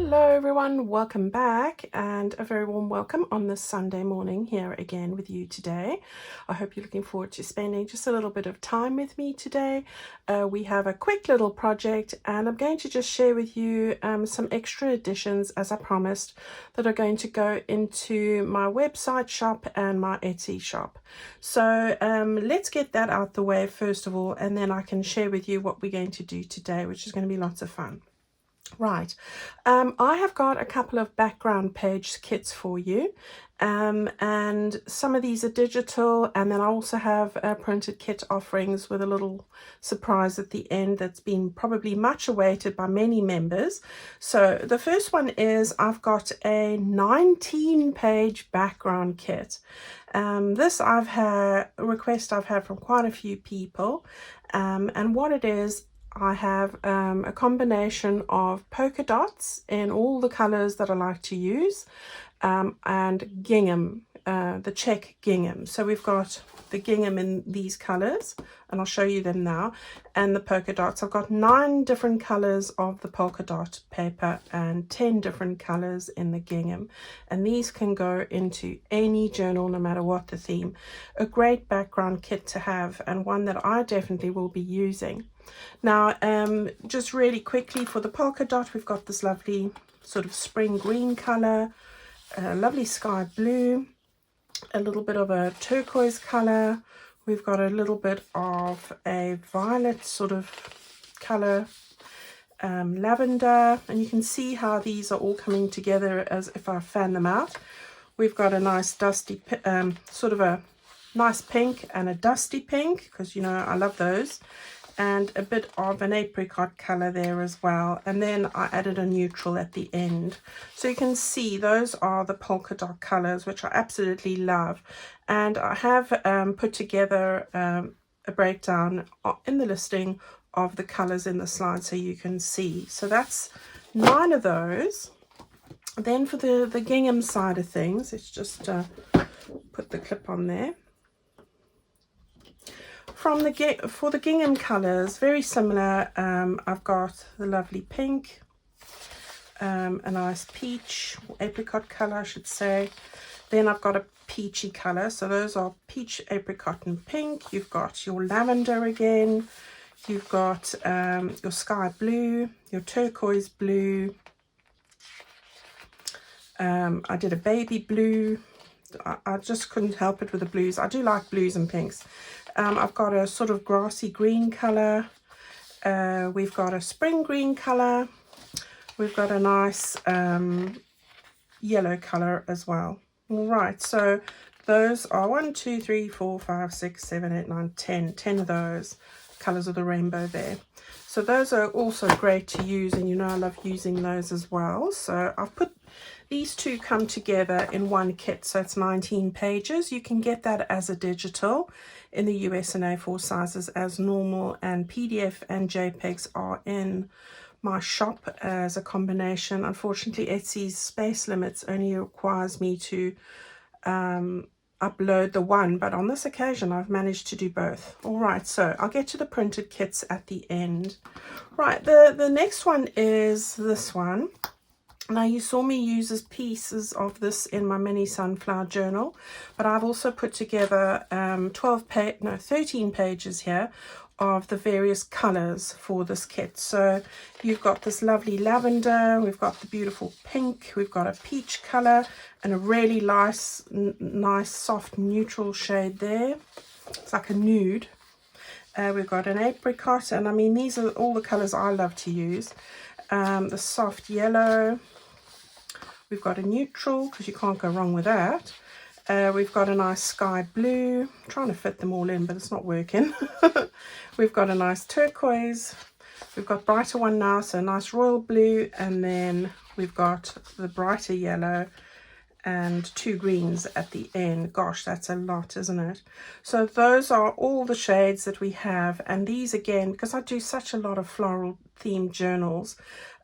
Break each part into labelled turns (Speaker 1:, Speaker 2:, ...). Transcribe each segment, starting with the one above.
Speaker 1: Hello everyone, welcome back and a very warm welcome on this Sunday morning here again with you today. I hope you're looking forward to spending just a little bit of time with me today. We have a quick little project and I'm going to just share with you some extra additions, as I promised, that are going to go into my website shop and my Etsy shop. So let's get that out the way first of all, and then I can share with you what we're going to do today, which is going to be lots of fun. Right, I have got a couple of background page kits for you, and some of these are digital, and then I also have printed kit offerings with a little surprise at the end that's been probably much awaited by many members. So the first one is I've got a 19-page background kit. This I've had a request I've had from quite a few people, and what it is, I have a combination of polka dots in all the colors that I like to use, and gingham, the check gingham. So we've got the gingham in these colors, and I'll show you them now, and the polka dots. I've got 9 different colors of the polka dot paper and 10 different colors in the gingham, and these can go into any journal no matter what the theme. A great background kit to have, and one that I definitely will be using. Now, just really quickly for the polka dot, we've got this lovely sort of spring green color, a lovely sky blue, a little bit of a turquoise color. We've got a little bit of a violet sort of color, lavender, and you can see how these are all coming together as if I fan them out. We've got a nice dusty, sort of a nice pink and a dusty pink, because you know I love those, and a bit of an apricot color there as well, and then I added a neutral at the end. So you can see those are the polka dot colors, which I absolutely love, and I have put together a breakdown in the listing of the colors in the slide so you can see. So that's 9 of those. Then for the gingham side of things, let's just put the clip on there. For the gingham colors, very similar. I've got the lovely pink, a nice peach, apricot color I should say. Then I've got a peachy color, so those are peach, apricot and pink. You've got your lavender again, you've got your sky blue, your turquoise blue, I did a baby blue. I just couldn't help it with the blues. I do like blues and pinks. I've got a sort of grassy green color. We've got a spring green color. We've got a nice yellow color as well. All right, so those are 1, 2, 3, 4, 5, 6, 7, 8, 9, 10 of those colors of the rainbow there. So those are also great to use, and you know I love using those as well. So I've put these two come together in one kit, so it's 19 pages. You can get that as a digital in the US and A4 sizes as normal, and PDF and JPEGs are in my shop as a combination. Unfortunately, Etsy's space limits only requires me to upload the one, but on this occasion I've managed to do both. All right, so I'll get to the printed kits at the end. Right, the next one is this one. Now you saw me use pieces of this in my mini sunflower journal, but I've also put together 13 pages here of the various colors for this kit. So you've got this lovely lavender, we've got the beautiful pink, we've got a peach color, and a really nice soft neutral shade there. It's like a nude. We've got an apricot, and I mean these are all the colors I love to use. The soft yellow. We've got a neutral, because you can't go wrong with that. We've got a nice sky blue. I'm trying to fit them all in, but it's not working. We've got a nice turquoise. We've got brighter one now, so a nice royal blue. And then we've got the brighter yellow and 2 greens at the end. Gosh, that's a lot, isn't it? So those are all the shades that we have. And these, again, because I do such a lot of floral themed journals,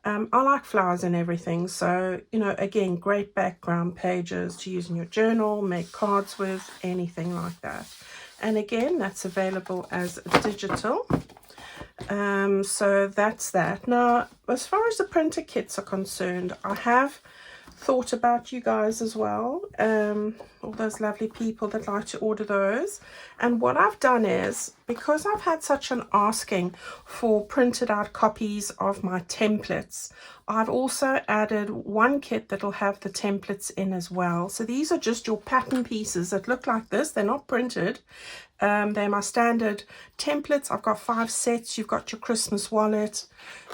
Speaker 1: I like flowers and everything, so you know, again, great background pages to use in your journal, make cards with, anything like that. And again, that's available as digital. So that's that. Now, as far as the printer kits are concerned, I have thought about you guys as well, all those lovely people that like to order those. And what I've done is, because I've had such an asking for printed out copies of my templates, I've also added one kit that'll have the templates in as well. So these are just your pattern pieces that look like this. They're not printed. They're my standard templates. I've got 5 sets. You've got your Christmas wallet.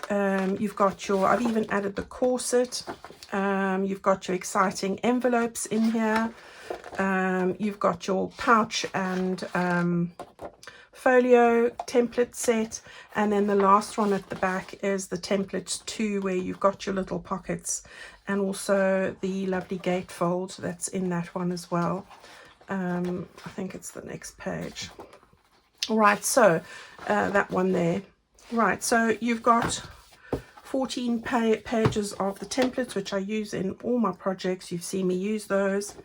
Speaker 1: You've got your, I've even added the corset. You've got your exciting envelopes in here. You've got your pouch and folio template set, and then the last one at the back is the template 2, where you've got your little pockets and also the lovely gatefold that's in that one as well. I think it's the next page. All right, so that one there. Right, so you've got 14 pages of the templates, which I use in all my projects. You've seen me use those.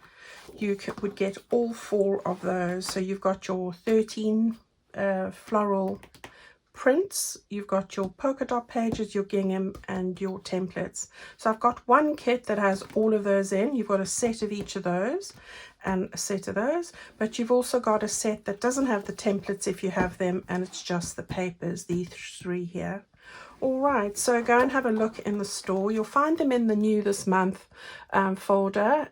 Speaker 1: You would get all 4 of those. So you've got your 13 floral prints, you've got your polka dot pages, your gingham, and your templates. So I've got one kit that has all of those in. You've got a set of each of those and a set of those, but you've also got a set that doesn't have the templates if you have them, and it's just the papers, these 3 here. All right, so go and have a look in the store. You'll find them in the new this month folder,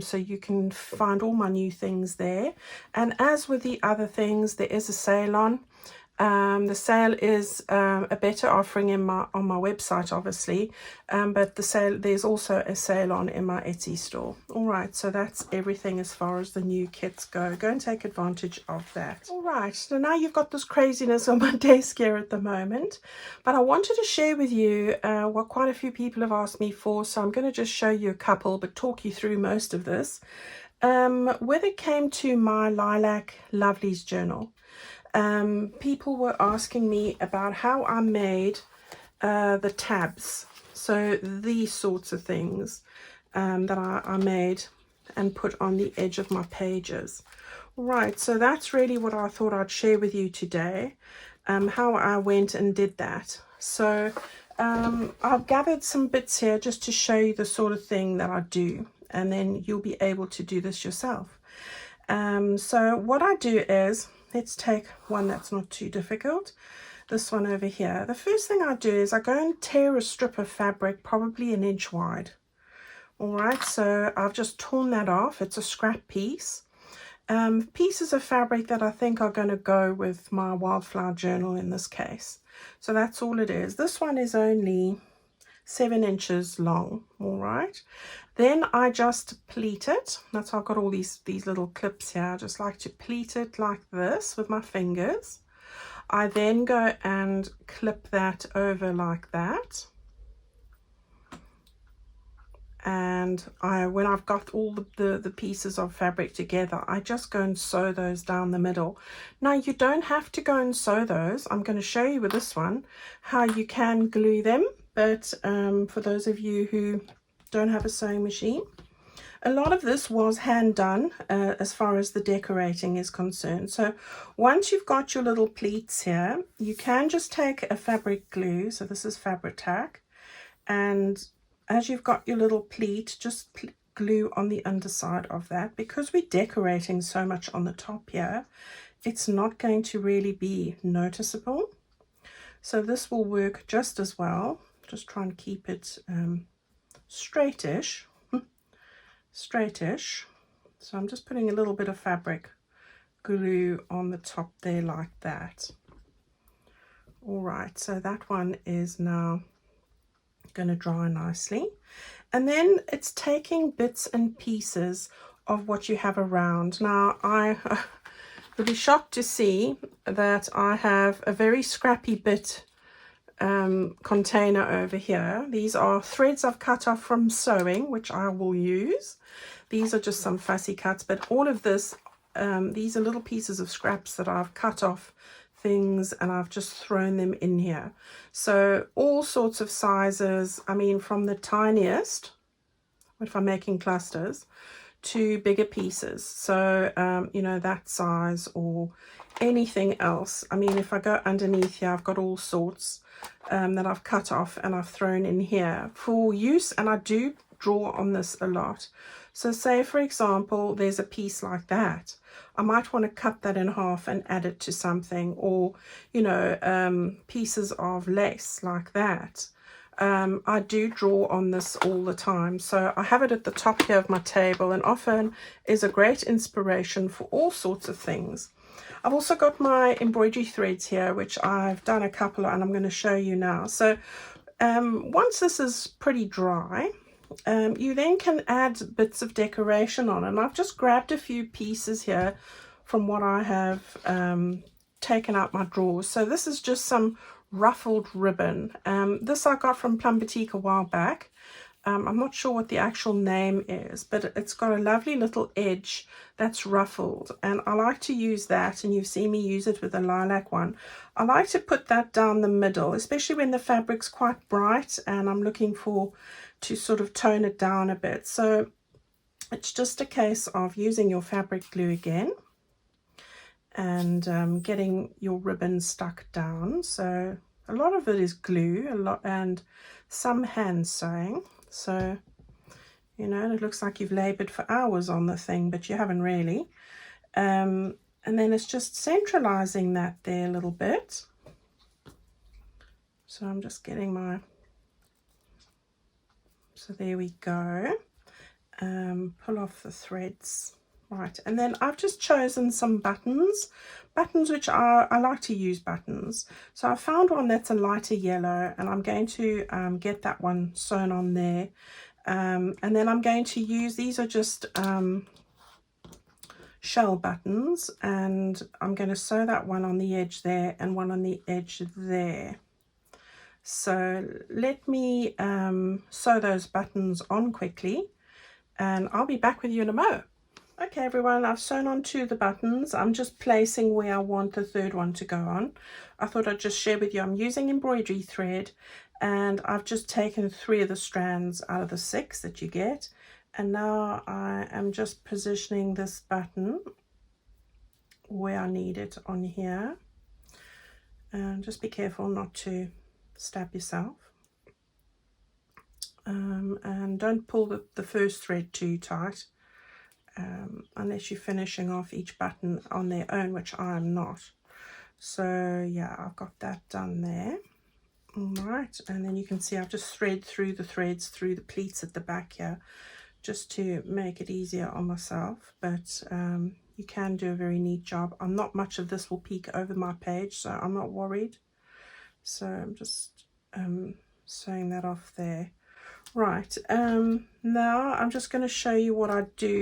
Speaker 1: so you can find all my new things there. And as with the other things, there is a sale on. The sale is a better offering on my website, obviously, but there's also a sale on in my Etsy store. All right, so that's everything as far as the new kits go. Go and take advantage of that. All right, so now you've got this craziness on my desk here at the moment, but I wanted to share with you what quite a few people have asked me for, so I'm going to just show you a couple, but talk you through most of this. When it came to my Lilac Lovelies journal, people were asking me about how I made the tabs. So these sorts of things that I made and put on the edge of my pages. Right, so that's really what I thought I'd share with you today, how I went and did that. So I've gathered some bits here just to show you the sort of thing that I do, and then you'll be able to do this yourself. So what I do is, let's take one that's not too difficult, this one over here. The first thing I do is I go and tear a strip of fabric, probably 1 inch wide. All right, so I've just torn that off. It's a scrap piece. Pieces of fabric that I think are going to go with my wildflower journal in this case. So that's all it is. This one is only 7 inches long. All right, then I just pleat it. That's how I've got all these little clips here. I just like to pleat it like this with my fingers. I then go and clip that over like that. And when I've got all the pieces of fabric together, I just go and sew those down the middle. Now, you don't have to go and sew those. I'm going to show you with this one how you can glue them. But for those of you who don't have a sewing machine, a lot of this was hand done as far as the decorating is concerned. So once you've got your little pleats here, you can just take a fabric glue. So this is fabric tack, and as you've got your little pleat, just glue on the underside of that. Because we're decorating so much on the top here, it's not going to really be noticeable. So this will work just as well. Just try and keep it straightish. Straightish. So I'm just putting a little bit of fabric glue on the top there like that. All right, so that one is now going to dry nicely, and then it's taking bits and pieces of what you have around. Now, you'll be shocked to see that I have a very scrappy bit container over here. These are threads I've cut off from sewing, which I will use. These are just some fussy cuts, but all of this, these are little pieces of scraps that I've cut off things, and I've just thrown them in here. So all sorts of sizes, I mean, from the tiniest, if I'm making clusters, to bigger pieces, so you know, that size or anything else. I mean, if I go underneath here, I've got all sorts that I've cut off and I've thrown in here for use, and I do draw on this a lot. So say, for example, there's a piece like that. I might want to cut that in half and add it to something, or, you know, pieces of lace like that. I do draw on this all the time. So I have it at the top here of my table, and often is a great inspiration for all sorts of things. I've also got my embroidery threads here, which I've done a couple of, and I'm going to show you now. So once this is pretty dry, you then can add bits of decoration on, and I've just grabbed a few pieces here from what I have taken out my drawers. So this is just some ruffled ribbon. This I got from Plum Boutique a while back. I'm not sure what the actual name is, but it's got a lovely little edge that's ruffled, and I like to use that, and you've seen me use it with the lilac one. I like to put that down the middle, especially when the fabric's quite bright and I'm looking to sort of tone it down a bit. So it's just a case of using your fabric glue again and getting your ribbon stuck down. So a lot of it is glue, and some hand sewing. So, you know, it looks like you've labored for hours on the thing, but you haven't really. And then it's just centralizing that there a little bit. So I'm just getting my, so there we go. Pull off the threads. Right, and then I've just chosen some buttons which I like to use buttons. So I found one that's a lighter yellow, and I'm going to get that one sewn on there. And then I'm going to use, these are just shell buttons, and I'm going to sew that one on the edge there and one on the edge there. So let me sew those buttons on quickly, and I'll be back with you in a mo. Okay everyone, I've sewn on 2 of the buttons. I'm just placing where I want the 3rd one to go on. I thought I'd just share with you, I'm using embroidery thread, and I've just taken 3 of the strands out of the 6 that you get. And now I am just positioning this button where I need it on here. And just be careful not to stab yourself. And don't pull the first thread too tight. Unless you're finishing off each button on their own, which I'm not. So yeah, I've got that done there. All right, and then you can see I've just thread through the threads through the pleats at the back here, just to make it easier on myself. But you can do a very neat job. Not much of this will peek over my page, so I'm not worried. So I'm just sewing that off there. Right, now I'm just going to show you what I do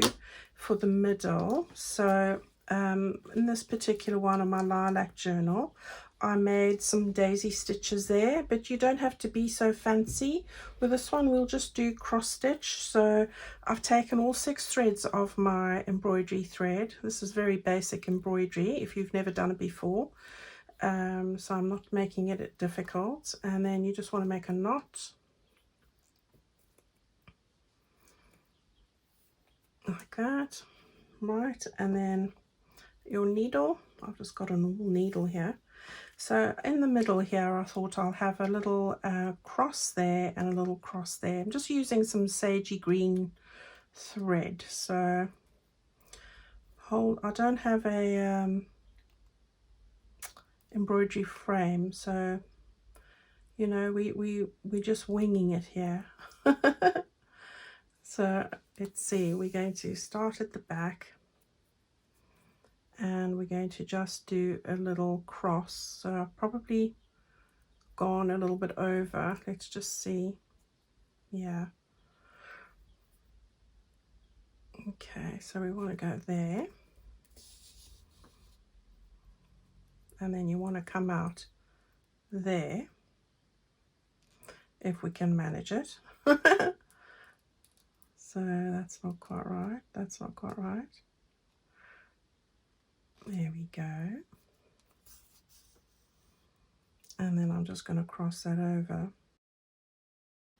Speaker 1: for the middle. So in this particular one on my lilac journal, I made some daisy stitches there, but you don't have to be so fancy. With this one we'll just do cross stitch. So I've taken all 6 threads of my embroidery thread. This is very basic embroidery if you've never done it before. So I'm not making it difficult. And then you just want to make a knot like that, right? And then your needle, I've just got a normal needle here. So in the middle here, I thought I'll have a little cross there and a little cross there. I'm just using some sagey green thread. So I don't have a embroidery frame, so you know, we're just winging it here. So let's see, we're going to start at the back, and we're going to just do a little cross. So I've probably gone a little bit over. Let's just see. Yeah. Okay, so we want to go there. And then you want to come out there, if we can manage it. So that's not quite right. That's not quite right. There we go. And then I'm just going to cross that over.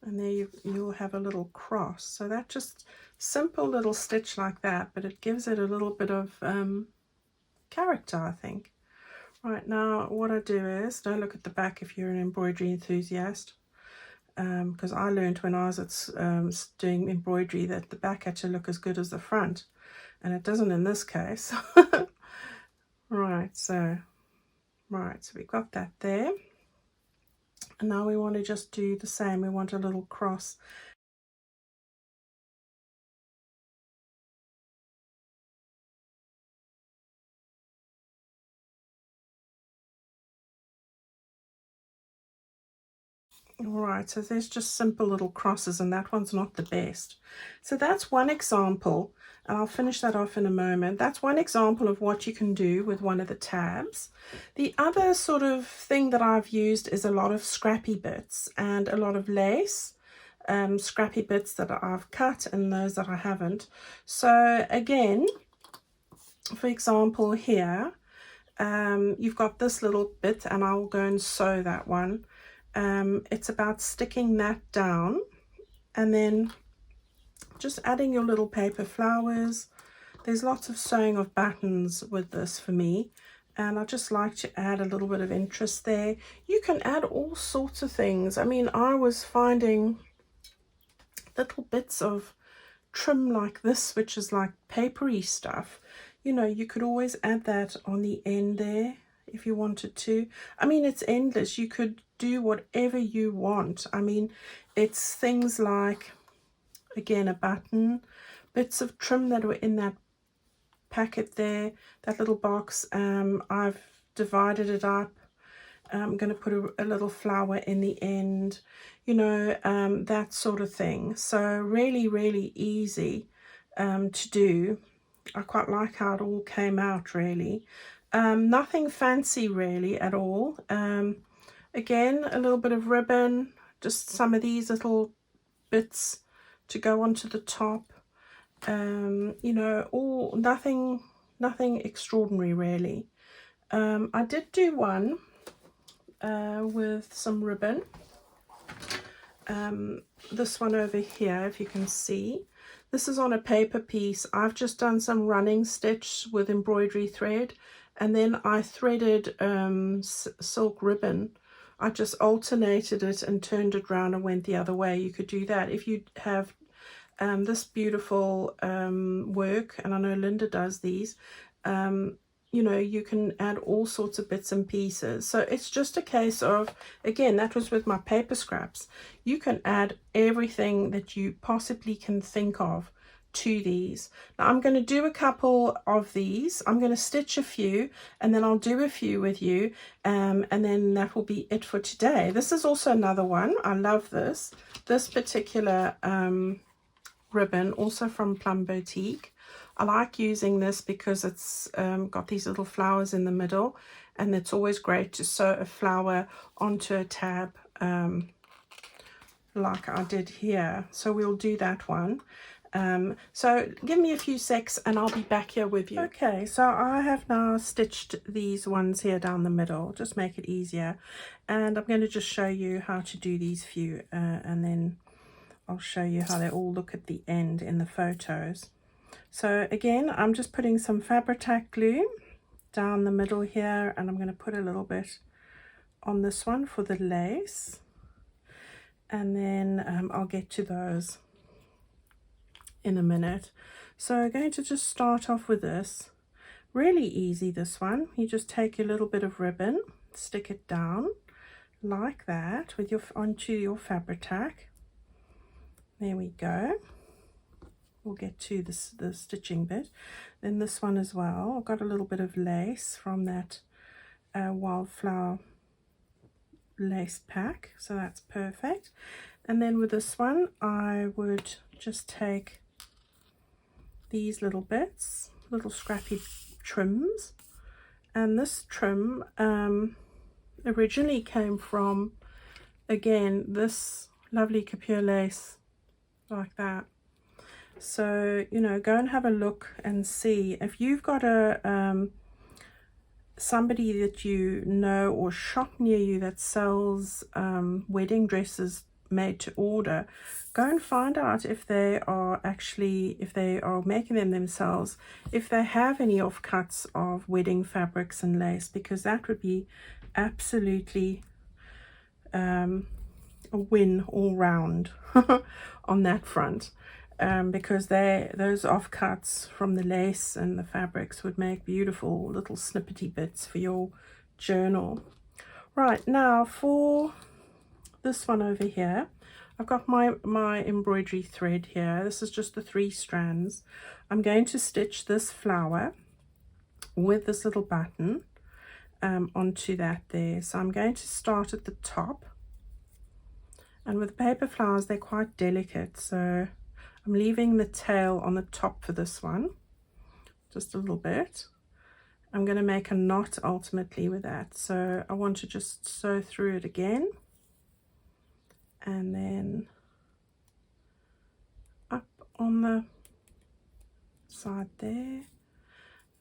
Speaker 1: and there you'll have a little cross. So that just simple little stitch like that, but it gives it a little bit of character, I think. Right, now what I do is, don't look at the back if you're an embroidery enthusiast, because I learned when I was doing embroidery that the back had to look as good as the front, and it doesn't in this case. Right, so we've got that there, and now we want to just do the same. We want a little cross. Alright, so there's just simple little crosses, and that one's not the best. So that's one example, and I'll finish that off in a moment. That's one example of what you can do with one of the tabs. The other sort of thing that I've used is a lot of scrappy bits and a lot of lace, scrappy bits that I've cut and those that I haven't. So again, for example here, you've got this little bit, and I'll go and sew that one. It's about sticking that down and then just adding your little paper flowers. There's lots of sewing of buttons with this for me, and I just like to add a little bit of interest there. You can add all sorts of things. I mean, I was finding little bits of trim like this, which is like papery stuff. You know, you could always add that on the end there if you wanted to. I mean, it's endless. You could do whatever you want. I mean, it's things like, again, a button, bits of trim that were in that packet there, that little box. I've divided it up. I'm going to put a little flower in the end, you know, that sort of thing. So really, really easy to do. I quite like how it all came out, really. Nothing fancy really at all. Again, a little bit of ribbon, just some of these little bits to go onto the top. You know, nothing extraordinary really. I did do one with some ribbon. This one over here, if you can see. This is on a paper piece. I've just done some running stitch with embroidery thread, and then I threaded silk ribbon. I just alternated it and turned it round and went the other way. You could do that if you have this beautiful work, and I know Linda does these. You know, you can add all sorts of bits and pieces. So it's just a case of, again, that was with my paper scraps. You can add everything that you possibly can think of to these. Now I'm going to do a couple of these. I'm going to stitch a few, and then I'll do a few with you, and then that will be it for today. This is also another one. I love this particular ribbon, also from Plum Boutique. I like using this because it's got these little flowers in the middle, and it's always great to sew a flower onto a tab like I did here. So we'll do that one. So give me a few secs and I'll be back here with you. Okay, so I have now stitched these ones here down the middle, just make it easier. And I'm going to just show you how to do these few, and then I'll show you how they all look at the end in the photos. So again, I'm just putting some Fabri-Tac glue down the middle here, and I'm going to put a little bit on this one for the lace, and then I'll get to those in a minute. So I'm going to just start off with this. Really easy, this one. You just take a little bit of ribbon, stick it down like that with onto your Fabri-Tac. There we go. We'll get to the stitching bit. Then this one as well. I've got a little bit of lace from that wildflower lace pack, so that's perfect. And then with this one, I would just take these little bits, little scrappy trims, and this trim originally came from, again, this lovely Capure lace like that. So, you know, go and have a look and see if you've got a somebody that you know or shop near you that sells wedding dresses made to order, go and find out if they are making them themselves, if they have any offcuts of wedding fabrics and lace, because that would be absolutely a win all round on that front. Because those offcuts from the lace and the fabrics would make beautiful little snippety bits for your journal. Right, now for this one over here, I've got my embroidery thread here. This is just the 3 strands. I'm going to stitch this flower with this little button onto that there. So I'm going to start at the top, and with paper flowers they're quite delicate, so I'm leaving the tail on the top for this one, just a little bit. I'm going to make a knot ultimately with that, so I want to just sew through it again, and then up on the side there.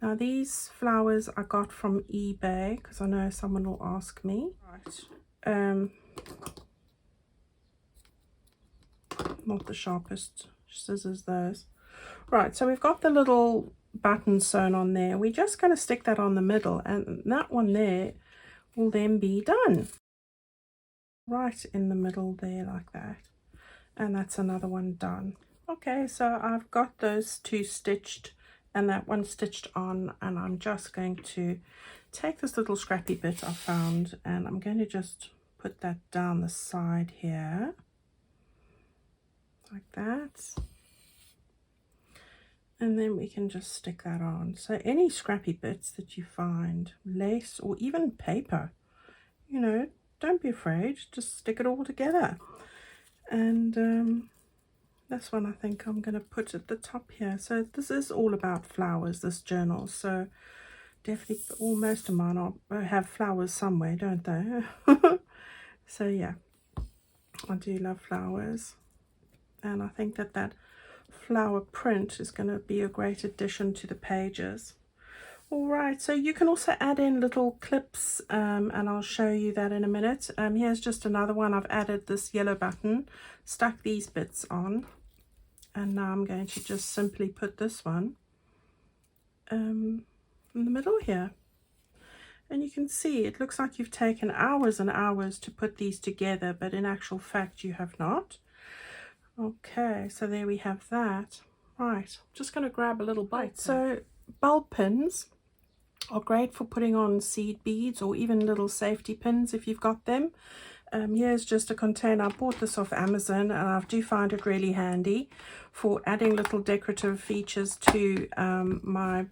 Speaker 1: Now these flowers I got from eBay, because I know someone will ask me. Right. Not the sharpest scissors those. Right, so we've got the little button sewn on there. We're just going to stick that on the middle, and that one there will then be done. Right in the middle there, like that. And that's another one done. Okay, so I've got those 2 stitched and that one stitched on, and I'm just going to take this little scrappy bit I found, and I'm going to just put that down the side here, like that. And then we can just stick that on. So any scrappy bits that you find, lace or even paper, you know, don't be afraid, just stick it all together. And this one I think I'm going to put at the top here. So this is all about flowers, this journal, so definitely most of mine have flowers somewhere, don't they? So yeah, I do love flowers, and I think that flower print is going to be a great addition to the pages. All right, so you can also add in little clips, and I'll show you that in a minute. Here's just another one. I've added this yellow button, stuck these bits on, and now I'm going to just simply put this one in the middle here. And you can see it looks like you've taken hours and hours to put these together, but in actual fact you have not. Okay, so there we have that. Right, just going to grab a little bite. So bulb pins are great for putting on seed beads, or even little safety pins if you've got them. Here's just a container. I bought this off Amazon, and I do find it really handy for adding little decorative features to my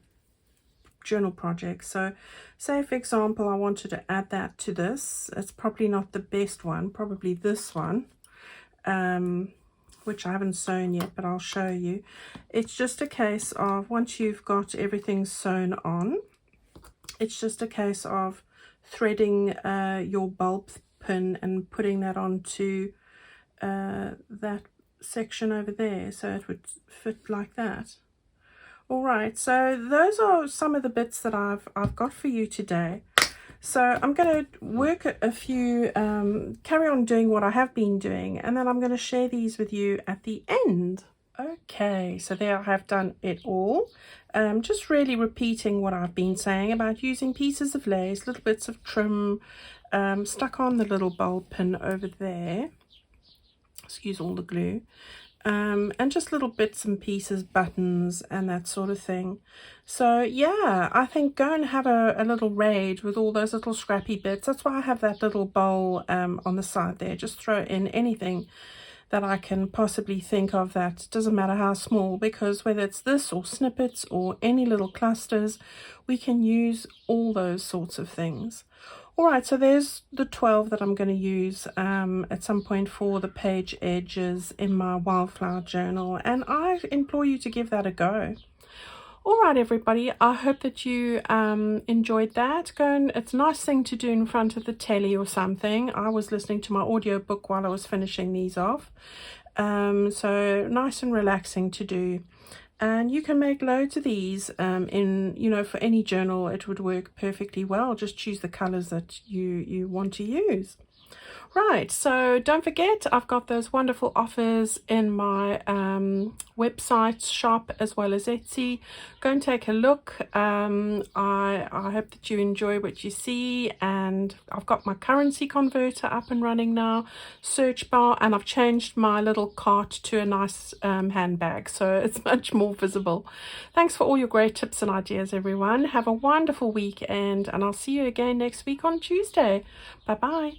Speaker 1: journal project. So say for example I wanted to add that to this. It's probably not the best one, probably this one, which I haven't sewn yet, but I'll show you. It's just a case of, once you've got everything sewn on, it's just a case of threading your bulb pin and putting that onto that section over there, so it would fit like that. All right, so those are some of the bits that I've got for you today. So I'm going to work a few, carry on doing what I have been doing, and then I'm going to share these with you at the end. Okay, so there I have done it all. Just really repeating what I've been saying about using pieces of lace, little bits of trim, stuck on the little bulb pin over there. Excuse all the glue. And just little bits and pieces, buttons and that sort of thing. So yeah, I think go and have a little raid with all those little scrappy bits. That's why I have that little bowl on the side there. Just throw in anything that I can possibly think of, that doesn't matter how small, because whether it's this or snippets or any little clusters, we can use all those sorts of things. All right, so there's the 12 that I'm going to use at some point for the page edges in my wildflower journal, and I implore you to give that a go. All right, everybody, I hope that you enjoyed that. It's a nice thing to do in front of the telly or something. I was listening to my audiobook while I was finishing these off, so nice and relaxing to do. And you can make loads of these for any journal. It would work perfectly well. Just choose the colors that you want to use. Right, so don't forget, I've got those wonderful offers in my website shop as well as Etsy. Go and take a look. I hope that you enjoy what you see, and I've got my currency converter up and running now, search bar, and I've changed my little cart to a nice handbag, so it's much more visible. Thanks for all your great tips and ideas, everyone. Have a wonderful weekend, and I'll see you again next week on Tuesday. Bye bye.